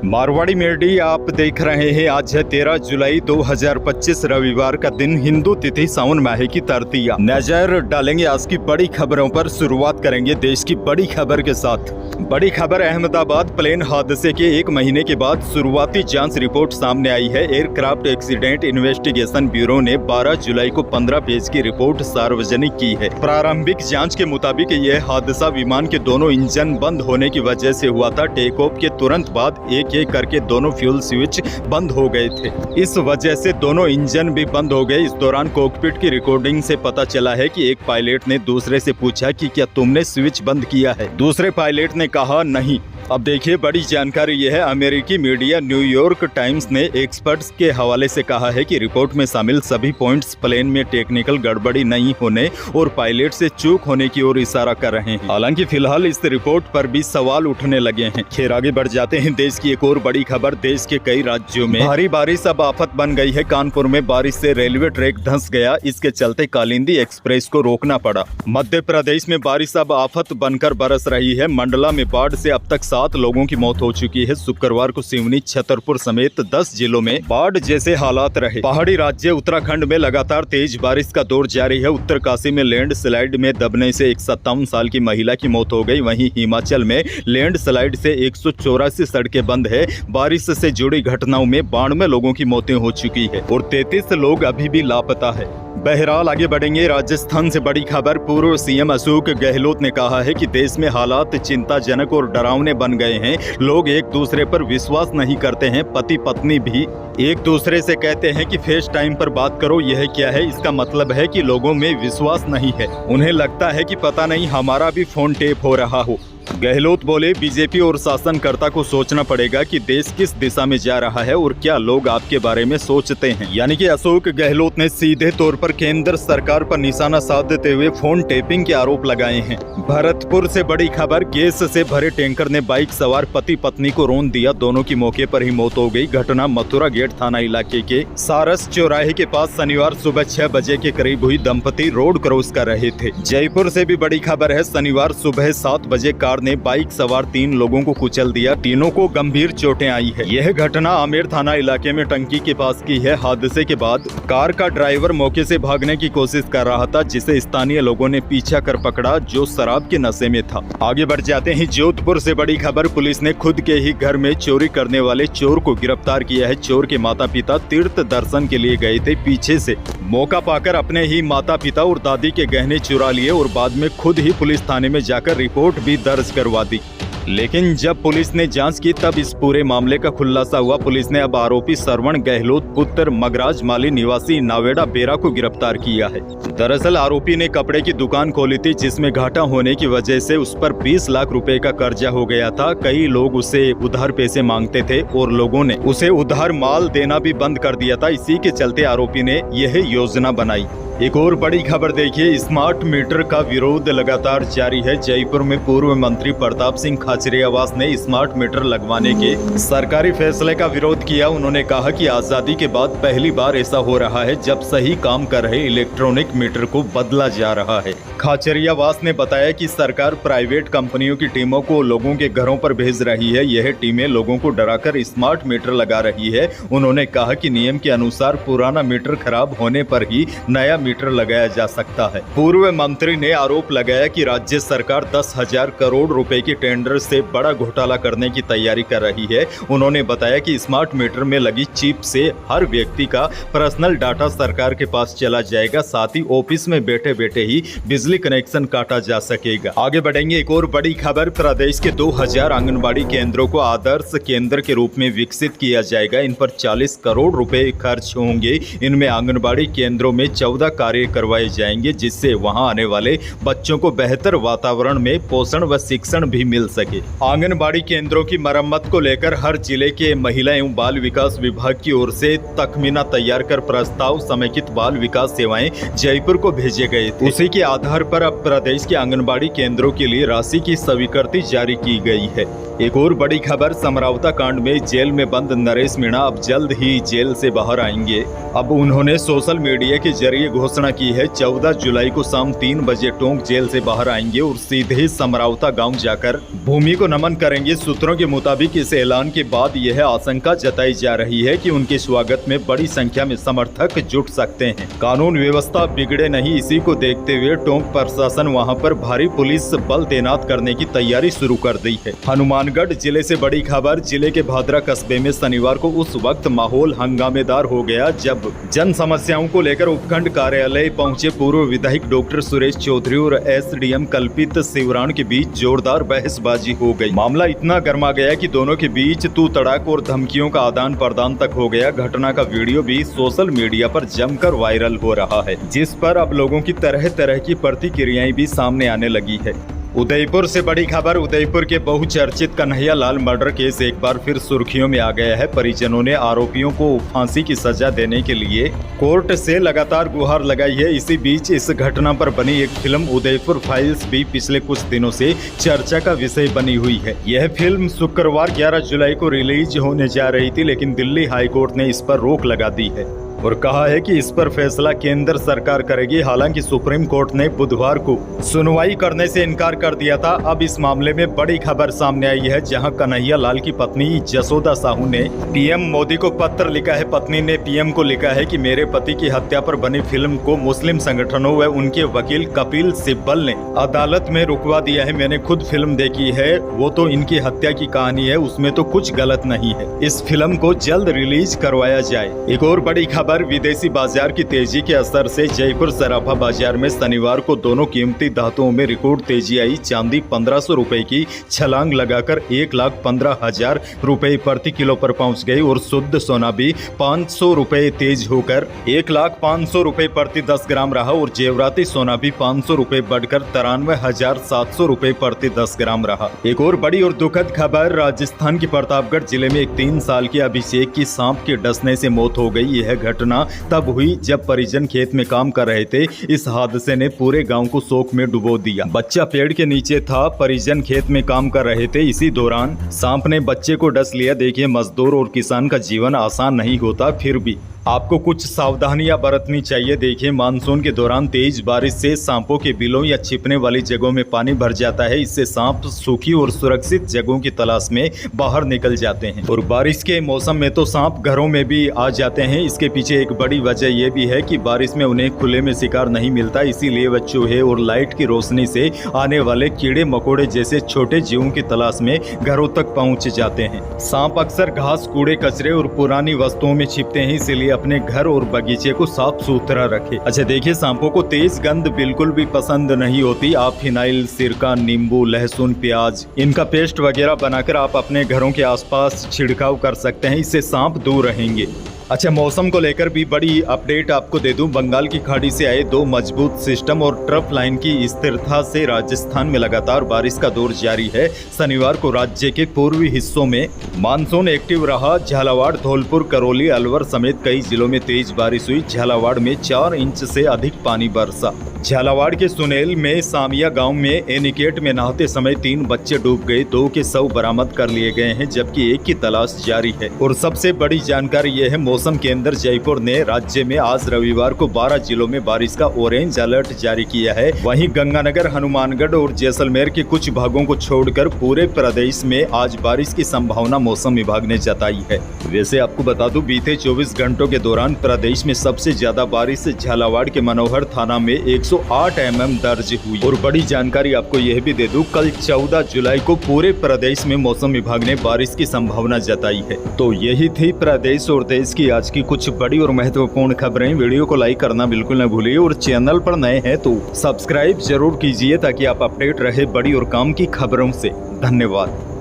Marwari media आप देख रहे हैं। आज है 13 जुलाई 2025 रविवार का दिन। हिंदू तिथि सावन माह की तृतीया। नजर डालेंगे आज की बड़ी खबरों पर। शुरुआत करेंगे देश की बड़ी खबर के साथ। बड़ी खबर अहमदाबाद प्लेन हादसे के 1 महीने के बाद शुरुआती जांच रिपोर्ट सामने आई है। एयरक्राफ्ट एक्सीडेंट इन्वेस्टिगेशन ब्यूरो ने 12 जुलाई को 15 पेज की रिपोर्ट सार्वजनिक की है। प्रारंभिक जांच के मुताबिक यह हादसा विमान के दोनों इंजन बंद होने की वजह से हुआ था। टेक ऑफ के तुरंत बाद एक करके दोनों फ्यूल स्विच बंद हो गए थे। इस वजह से दोनों इंजन भी बंद हो गए। इस दौरान कॉकपिट की रिकॉर्डिंग से पता चला है कि एक पायलट ने दूसरे से पूछा कि क्या तुमने स्विच बंद किया है। दूसरे पायलट ने कहा नहीं। अब देखिए बड़ी जानकारी यह है। अमेरिकी मीडिया न्यूयॉर्क टाइम्स ने एक्सपर्ट्स के हवाले से कहा है कि रिपोर्ट में शामिल सभी पॉइंट्स प्लेन में टेक्निकल गड़बड़ी नहीं होने और पायलट से चूक होने की ओर इशारा कर रहे हैं। हालांकि फिलहाल इस रिपोर्ट पर भी सवाल उठने लगे हैं। खैर आगे बढ़ जाते हैं। देश की एक और बड़ी खबर। देश के कई राज्यों में भारी बारिश अब आफत बन गई है। कानपुर में बारिश से रेलवे ट्रैक धंस गया। इसके चलते कालिंदी एक्सप्रेस को रोकना पड़ा। मध्य प्रदेश में बारिश अब आफत बनकर बरस रही है। मंडला में बाढ़ से अब तक 7 लोगों की मौत हो चुकी है। शुक्रवार को सिवनी, छतरपुर समेत 10 जिलों में बाढ़ जैसे हालात रहे। पहाड़ी राज्य उत्तराखंड में लगातार तेज बारिश का दौर जारी है। उत्तरकाशी में लैंड स्लाइड में दबने से एक 57 साल की महिला की मौत हो गई। वहीं हिमाचल में लैंड स्लाइड से 184 सड़कें बंद है। बारिश से जुड़ी घटनाओं में 92 लोगों की मौतें हो चुकी है और 33 लोग अभी भी लापता है। बहरहाल आगे बढ़ेंगे। राजस्थान से बड़ी खबर। पूर्व सीएम अशोक गहलोत ने कहा है कि देश में हालात चिंताजनक और डरावने बन गए हैं। लोग एक दूसरे पर विश्वास नहीं करते हैं। पति पत्नी भी एक दूसरे से कहते हैं कि फेस टाइम पर बात करो। यह क्या है? इसका मतलब है कि लोगों में विश्वास नहीं है। उन्हें लगता है कि पता नहीं हमारा भी फोन टेप हो रहा हो। गहलोत बोले, बीजेपी और शासनकर्ता को सोचना पड़ेगा कि देश किस दिशा में जा रहा है और क्या लोग आपके बारे में सोचते हैं। यानी कि अशोक गहलोत ने सीधे तौर पर केंद्र सरकार पर निशाना साधते हुए फोन टेपिंग के आरोप लगाए हैं। भरतपुर से बड़ी खबर। गैस से भरे टैंकर ने बाइक सवार पति पत्नी को रौंद दिया। दोनों की मौके पर ही मौत हो गई। घटना मथुरा गेट थाना इलाके के सारस चौराहे के पास शनिवार सुबह 6 बजे के करीब हुई। दंपति रोड क्रॉस कर रहे थे। जयपुर से भी बड़ी खबर है। शनिवार सुबह 7 बजे कार ने बाइक सवार 3 लोगों को कुचल दिया। तीनों को गंभीर चोटें आई है। यह घटना आमेर थाना इलाके में टंकी के पास की है। हादसे के बाद कार का ड्राइवर मौके से भागने की कोशिश कर रहा था, जिसे स्थानीय लोगों ने पीछा कर पकड़ा, जो शराब के नशे में था। आगे बढ़ जाते हैं। जोधपुर से बड़ी खबर। पुलिस ने खुद के ही घर में चोरी करने वाले चोर को गिरफ्तार किया है। चोर के माता पिता तीर्थ दर्शन के लिए गए थे। पीछे से मौका पाकर अपने ही माता पिता और दादी के गहने चुरा लिए और बाद में खुद ही पुलिस थाने में जाकर रिपोर्ट भी दर्ज करवा दी। लेकिन जब पुलिस ने जांच की तब इस पूरे मामले का खुलासा हुआ। पुलिस ने अब आरोपी श्रवण गहलोत पुत्र मगराज माली निवासी नावेड़ा बेरा को गिरफ्तार किया है। दरअसल आरोपी ने कपड़े की दुकान खोली थी, जिसमें घाटा होने की वजह से उस पर 20 लाख रुपए का कर्जा हो गया था। कई लोग उसे उधार पैसे मांगते थे और लोगों ने उसे उधार माल देना भी बंद कर दिया था। इसी के चलते आरोपी ने यह योजना बनाई। एक और बड़ी खबर देखिए। स्मार्ट मीटर का विरोध लगातार जारी है। जयपुर में पूर्व मंत्री प्रताप सिंह खाचरियावास ने स्मार्ट मीटर लगवाने के सरकारी फैसले का विरोध किया। उन्होंने कहा कि आजादी के बाद पहली बार ऐसा हो रहा है जब सही काम कर रहे इलेक्ट्रॉनिक मीटर को बदला जा रहा है। खाचरियावास ने बताया कि सरकार प्राइवेट कंपनियों की टीमों को लोगों के घरों पर भेज रही है। यह टीमें लोगों को डराकर स्मार्ट मीटर लगा रही है। उन्होंने कहा कि नियम के अनुसार पुराना मीटर खराब होने पर ही नया मीटर लगाया जा सकता है। पूर्व मंत्री ने आरोप लगाया कि राज्य सरकार 10,000 करोड़ रुपए के टेंडर से बड़ा घोटाला करने की तैयारी कर रही है। उन्होंने बताया कि स्मार्ट मीटर में लगी चिप से हर व्यक्ति का पर्सनल डाटा सरकार के पास चला जाएगा। साथ ही ऑफिस में बैठे बैठे ही बिजली कनेक्शन काटा जा सकेगा। आगे बढ़ेंगे। एक और बड़ी खबर। प्रदेश के 2000 आंगनबाड़ी केंद्रों को आदर्श केंद्र के रूप में विकसित किया जाएगा। इन पर 40 करोड़ रुपए खर्च होंगे। इनमें आंगनबाड़ी केंद्रों में 14 कार्य करवाए जाएंगे, जिससे वहां आने वाले बच्चों को बेहतर वातावरण में पोषण व शिक्षण भी मिल सके। आंगनबाड़ी केंद्रों की मरम्मत को लेकर हर जिले के महिला एवं बाल विकास विभाग की ओर से तखमीना तैयार कर प्रस्ताव समेकित बाल विकास सेवाएं जयपुर को भेजे गए थे। उसी के आधार पर अब प्रदेश के आंगनबाड़ी केंद्रों के लिए राशि की स्वीकृति जारी की गई है। एक और बड़ी खबर। समरावता कांड में जेल में बंद नरेश मीणा अब जल्द ही जेल से बाहर आएंगे। अब उन्होंने सोशल मीडिया के जरिए घोषणा की है। 14 जुलाई को शाम 3 बजे टोंक जेल से बाहर आएंगे और सीधे समरावता गांव जाकर भूमि को नमन करेंगे। सूत्रों के मुताबिक इस ऐलान के बाद यह आशंका जताई जा रही है कि उनके स्वागत में बड़ी संख्या में समर्थक जुट सकते हैं। कानून व्यवस्था बिगड़े नहीं, इसी को देखते हुए टोंक प्रशासन वहां पर भारी पुलिस बल तैनात करने की तैयारी शुरू कर दी है। हनुमानगढ़ जिले से बड़ी खबर। जिले के भादरा कस्बे में शनिवार को उस वक्त माहौल हंगामेदार हो गया जब जन समस्याओं को लेकर उपखंड कार्यालय पहुंचे पूर्व विधायक डॉक्टर सुरेश चौधरी और एसडीएम कल्पित शिवराण के बीच जोरदार बहसबाजी हो गई। मामला इतना गर्मा गया कि दोनों के बीच तू तड़ाक और धमकियों का आदान प्रदान तक हो गया। घटना का वीडियो भी सोशल मीडिया पर जमकर वायरल हो रहा है, जिस पर अब लोगों की तरह तरह की प्रतिक्रियाएं भी सामने आने लगी है। उदयपुर से बड़ी खबर। उदयपुर के बहुचर्चित कन्हैया लाल मर्डर केस एक बार फिर सुर्खियों में आ गया है। परिजनों ने आरोपियों को फांसी की सजा देने के लिए कोर्ट से लगातार गुहार लगाई है। इसी बीच इस घटना पर बनी एक फिल्म उदयपुर फाइल्स भी पिछले कुछ दिनों से चर्चा का विषय बनी हुई है। यह फिल्म शुक्रवार 11 जुलाई को रिलीज होने जा रही थी, लेकिन दिल्ली हाईकोर्ट ने इस पर रोक लगा दी है और कहा है कि इस पर फैसला केंद्र सरकार करेगी। हालांकि सुप्रीम कोर्ट ने बुधवार को सुनवाई करने से इनकार कर दिया था। अब इस मामले में बड़ी खबर सामने आई है, जहां कन्हैया लाल की पत्नी जसोदा साहू ने पीएम मोदी को पत्र लिखा है। पत्नी ने पीएम को लिखा है कि मेरे पति की हत्या पर बनी फिल्म को मुस्लिम संगठनों व उनके वकील कपिल सिब्बल ने अदालत में रुकवा दिया है। मैंने खुद फिल्म देखी है, वो तो इनकी हत्या की कहानी है, उसमें तो कुछ गलत नहीं है। इस फिल्म को जल्द रिलीज करवाया जाए। एक और बड़ी खबर। विदेशी बाजार की तेजी के असर से जयपुर सराफा बाजार में शनिवार को दोनों कीमती धातुओं में रिकॉर्ड तेजी आई। चांदी 1500 रुपए की छलांग लगाकर 1,15,000 रुपए प्रति किलो पर पहुंच गई और शुद्ध सोना भी 500 रुपए तेज होकर 1,05,000 रुपए प्रति 10 ग्राम रहा और जेवराती सोना भी 500 रुपए बढ़कर 93,700 रुपए प्रति 10 ग्राम रहा। एक और बड़ी और दुखद खबर। राजस्थान के प्रतापगढ़ जिले में एक 3 साल के अभिषेक की सांप के डसने से मौत हो गई। यह घटना तब हुई जब परिजन खेत में काम कर रहे थे। इस हादसे ने पूरे गांव को शोक में डुबो दिया। बच्चा पेड़ के नीचे था, परिजन खेत में काम कर रहे थे। इसी दौरान सांप ने बच्चे को डस लिया। देखिए, मजदूर और किसान का जीवन आसान नहीं होता, फिर भी आपको कुछ सावधानियां बरतनी चाहिए। देखिए, मानसून के दौरान तेज बारिश से सांपों के बिलों या छिपने वाली जगहों में पानी भर जाता है। इससे सांप सूखी और सुरक्षित जगहों की तलाश में बाहर निकल जाते हैं और बारिश के मौसम में तो सांप घरों में भी आ जाते हैं। इसके पीछे एक बड़ी वजह यह भी है कि बारिश में उन्हें खुले में शिकार नहीं मिलता, इसीलिए वे चूहे और लाइट की रोशनी से आने वाले कीड़े मकोड़े जैसे छोटे जीवों की तलाश में घरों तक पहुंच जाते हैं। सांप अक्सर घास, कूड़े, कचरे और पुरानी वस्तुओं में छिपते हैं, इसीलिए अपने घर और बगीचे को साफ सुथरा रखें। अच्छा, देखिए, सांपों को तेज गंध बिल्कुल भी पसंद नहीं होती। आप फिनाइल, सिरका, नींबू, लहसुन, प्याज इनका पेस्ट वगैरह बनाकर आप अपने घरों के आसपास छिड़काव कर सकते हैं, इससे सांप दूर रहेंगे। अच्छा, मौसम को लेकर भी बड़ी अपडेट आपको दे दूं। बंगाल की खाड़ी से आए 2 मजबूत सिस्टम और ट्रफ लाइन की स्थिरता से राजस्थान में लगातार बारिश का दौर जारी है। शनिवार को राज्य के पूर्वी हिस्सों में मानसून एक्टिव रहा। झालावाड़, धौलपुर, करौली, अलवर समेत कई जिलों में तेज बारिश हुई। झालावाड़ में 4 इंच से अधिक पानी बरसा। झालावाड़ के सुनेल में सामिया गांव में एनिकेट में नहाते समय 3 बच्चे डूब गए। 2 के शव बरामद कर लिए गए हैं, जबकि 1 की तलाश जारी है। और सबसे बड़ी जानकारी यह है, मौसम केंद्र जयपुर ने राज्य में आज रविवार को 12 जिलों में बारिश का ऑरेंज अलर्ट जारी किया है। वहीं गंगानगर, हनुमानगढ़ और जैसलमेर के कुछ भागों को छोड़कर पूरे प्रदेश में आज बारिश की संभावना मौसम विभाग ने जताई है। वैसे आपको बता दूं, बीते 24 घंटों के दौरान प्रदेश में सबसे ज्यादा बारिश झालावाड़ के मनोहर थाना में 108 mm दर्ज हुई। और बड़ी जानकारी आपको यह भी दे दूं, कल 14 जुलाई को पूरे प्रदेश में मौसम विभाग ने बारिश की संभावना जताई है। तो यही थी प्रदेश और देश की आज की कुछ बड़ी और महत्वपूर्ण खबरें। वीडियो को लाइक करना बिल्कुल न भूलिए और चैनल पर नए हैं तो सब्सक्राइब जरूर कीजिए, ताकि आप अपडेट रहे बड़ी और काम की खबरों से। धन्यवाद।